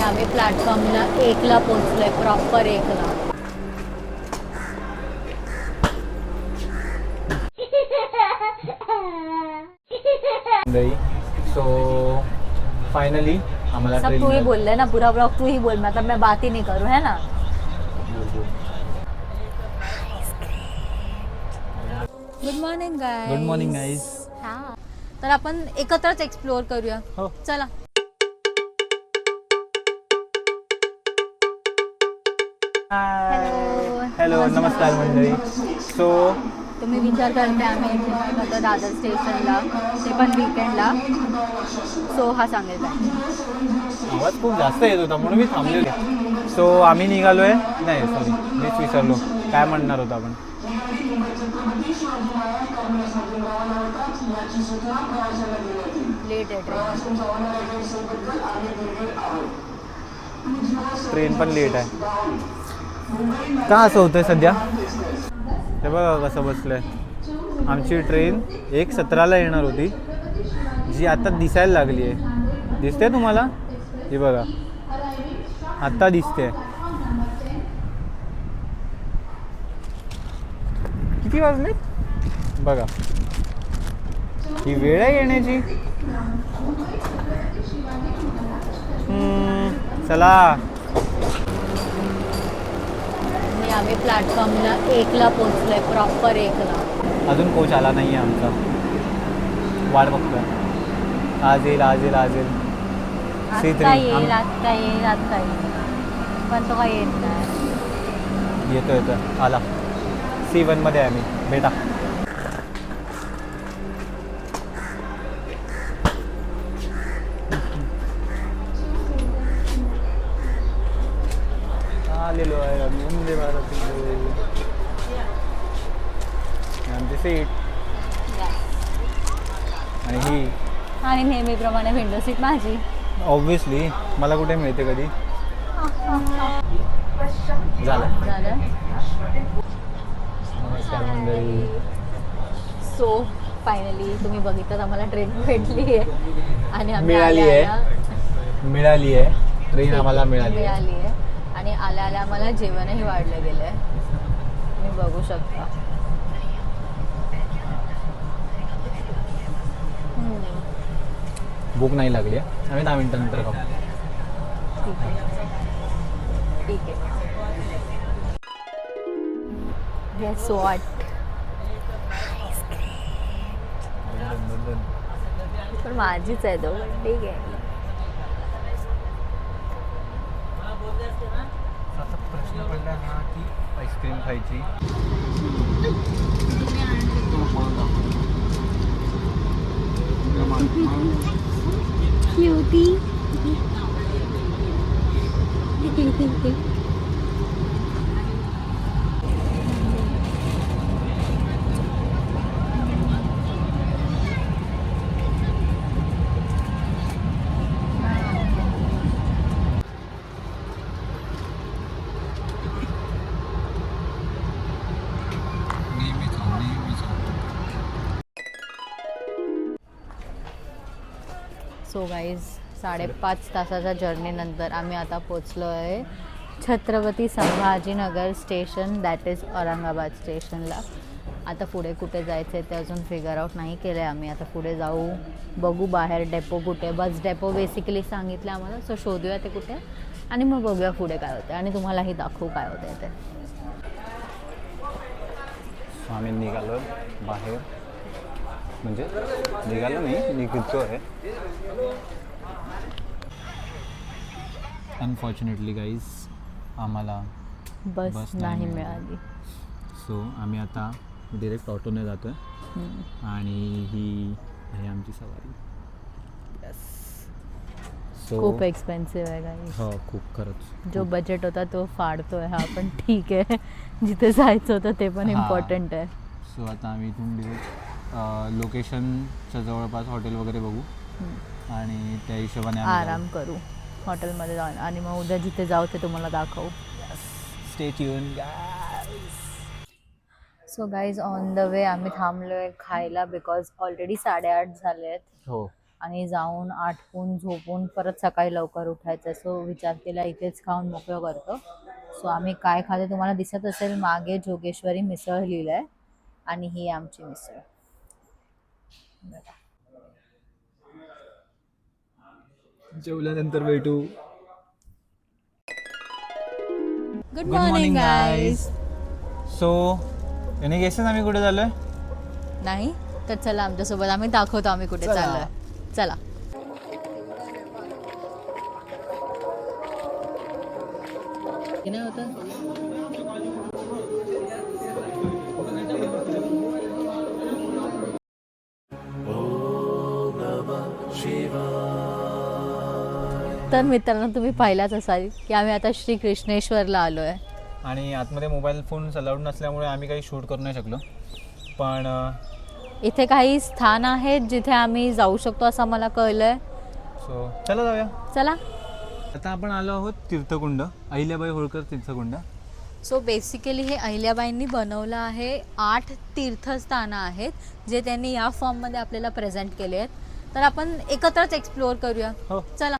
आम्ही प्लॅटफॉर्मला 1ला पोहोचलोय, प्रॉपर 1ला. सो फाइनली हमारा सब तू ही बोल रहे ना, पूरा ब्लॉग तू ही बोल, मतलब मैं बात ही नहीं करूँ, है ना. Good morning guys. Good morning guys. हां, तर आपण एकत्रच एक्सप्लोअर करूया. हो चला. हॅलो नमस्कार मंडळी. सो तुम्ही विचार करते आम्ही होतो दादर स्टेशनला, ते पण वीकेंडला. सो हा सांगेल काय आवाज खूप जास्त येत होता म्हणून मी थांबलेलो. सो आम्ही निघालोय, नाही सॉरी मीच विसरलो काय म्हणणार होतो आपण. लेट आहे ट्रेन पण लेट आहे. का असं होतंय सध्या ते बघा कसं बसलंय. आमची ट्रेन 1:17ला येणार होती, जी आता दिसायला लागली आहे. दिसते तुम्हाला? हे बघा आत्ता दिसते. किती वाजले बघा. ही वेळ आहे येण्याची. चला. आम्ही प्लॅटफॉर्मला 1ला पोहोचलोय, प्रॉपर 1ला. अजून कोच आला नाही आहे आमचा. वाट बघतोय. आज येईल आज येईल आज येईल. आत्ता येईल आत्ता येईल आत्ता येईल, पण तो काय येत नाही. येतो येतो आला. C1 मध्ये आहे मी. भेटा. आलेलो आहे आम्ही वंदे भारत. आमची सीट आणि ही आणि नेहमीप्रमाणे विंडो सीट माझी. ऑब्विसली मला कुठे मिळते कधी. झालं. नमस्कार मंडळी. सो फायनली तुम्ही बघितलं आम्हाला ट्रेन भेटली आहे आणि आम्ही मिळाली आहे ट्रेन आम्हाला मिळाली आहे. आणि आल्या आल्या आम्हाला जेवणही वाढलं गेलं आहे, तुम्ही बघू शकता. भूक नाही लागली आहे. आम्ही 10 मिनिटांनंतर खाऊ. ठीक आहे. गेस व्हॉट, पण माझीच आहे तो. ठीक आहे. आता प्रश्न पडला हा की आईस्क्रीम खायची. सो गाईज 5.5 तासाच्या जर्नीनंतर आम्ही आता पोचलो आहे Chhatrapati Sambhajinagar station, that is Aurangabad स्टेशनला. आता पुढे कुठे जायचं आहे ते अजून फिगर आउट नाही केलं आहे आम्ही. आता पुढे जाऊ, बघू बाहेर डेपो कुठे. बस डेपो बेसिकली सांगितलं आम्हाला. सो शोधूया ते कुठे आणि मग बघूया पुढे काय होतं आणि तुम्हालाही दाखवू काय होतं ते. आम्ही निघालो बाहेर, म्हणजे निघालो नाही, निघतो आहे. अनफॉर्च्युनेटली गाईज आम्हाला बस नाही मिळाली. सो आम्ही आता डिरेक्ट ऑटोने जातो आहे आणि ही आहे आमची सवारी. सो खूप एक्सपेन्सिव्ह आहे गाईज. हो खूप खरंच. जो बजेट होता तो फाडतोय हा, पण ठीक आहे. जिथे जायचं होतं ते पण इम्पॉर्टंट आहे. सो आता आम्ही इथून डिरेक्ट लोकेशनच्या जवळपास हॉटेल वगैरे बघू आणि त्या हिशोबाने आराम करू हॉटेलमध्ये जाऊन आणि मग उद्या जिथे जाऊ ते तुम्हाला दाखवू. Stay tune. So guys on the way आम्ही थांबलोय खायला बिकॉज ऑलरेडी 8:30 झाले आहेत. हो आणि जाऊन आटपून झोपून परत सकाळी लवकर उठायचं. सो विचार केला इथेच खाऊन मोकळं करतो. सो आम्ही काय खातो तुम्हाला दिसत असेल, मागे जोगेश्वरी मिसळ लिहिलं आहे आणि ही आमची मिसळ. बघा. जेवल्यानंतर भेटू. Good morning guys. So any guesses आम्ही कुठे झालोय? नाही तर चला आमच्यासोबत, आम्ही दाखवतो आम्ही कुठे चला. चाललोय. चला. नाही होतं. तर मित्रांनो तुम्ही पाहिलाच असाल की आम्ही आता श्री कृष्णेश्वरला आलो आहे. आणि आतमध्ये मोबाईल फोन अलाउड नसल्यामुळे आम्ही काही शूट करू नाही शकलो. पण इथे काही स्थान आहेत जिथे आम्ही जाऊ शकतो असं मला कळलंय. सो चला जाऊया. चला. आता आपण आलो आहोत तीर्थकुंड, अहिल्याबाई होळकर तीर्थकुंड. सो बेसिकली हे अहिल्याबाईंनी बनवलं आहे. 8 तीर्थस्थानं आहेत जे त्यांनी या फॉर्ममध्ये आपल्याला प्रेझेंट केले आहेत. तर आपण एकत्रच एक्सप्लोअर करूया. हो. चला.